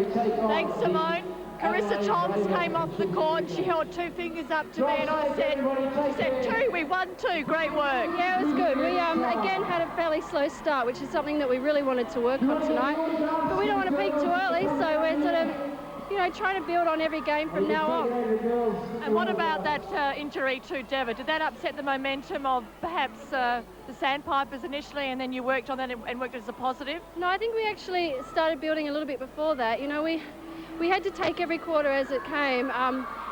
Thanks, Simone. Carissa Toms came off the court. She held 2 fingers up to me and I said, she said 2, we won 2. Great work. Yeah, it was good. We again had a fairly slow start, which is something that we really wanted to work on tonight. But we don't want to peak too early, so we're sort of, you know, trying to build on every game from now on. And what about that injury to Deva? Did that upset the momentum of perhaps the Sandpipers initially, and then you worked on that and worked as a positive? No, I think we actually started building a little bit before that. You know, we had to take every quarter as it came.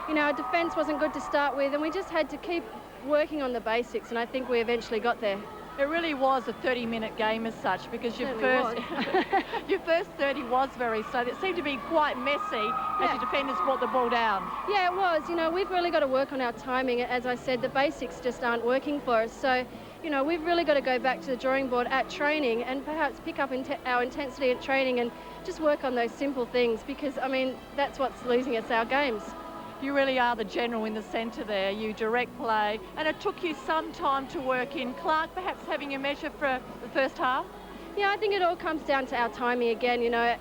You know, our defence wasn't good to start with, and we just had to keep working on the basics, and I think we eventually got there. It really was a 30-minute game as such, because your first 30 was very slow. It seemed to be quite messy as your defenders brought the ball down. Yeah, it was. You know, we've really got to work on our timing. As I said, the basics just aren't working for us. So, you know, we've really got to go back to the drawing board at training and perhaps pick up our intensity at training and just work on those simple things, because, I mean, that's what's losing us our games. You really are the general in the centre there. You direct play, and it took you some time to work in. Clark perhaps having a measure for the first half? Yeah, I think it all comes down to our timing again. You know,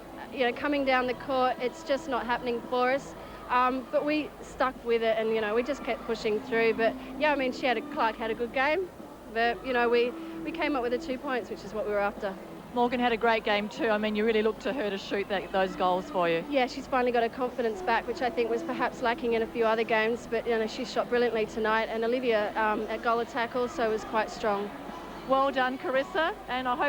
coming down the court, it's just not happening for us. But we stuck with it, and, you know, we just kept pushing through. But, yeah, I mean, Clark had a good game. But, you know, we came up with the 2 points, which is what we were after. Morgan had a great game too. I mean, you really looked to her to shoot those goals for you. Yeah, she's finally got her confidence back, which I think was perhaps lacking in a few other games. But, you know, she shot brilliantly tonight. And Olivia at goal attack also was quite strong. Well done, Carissa. And I hope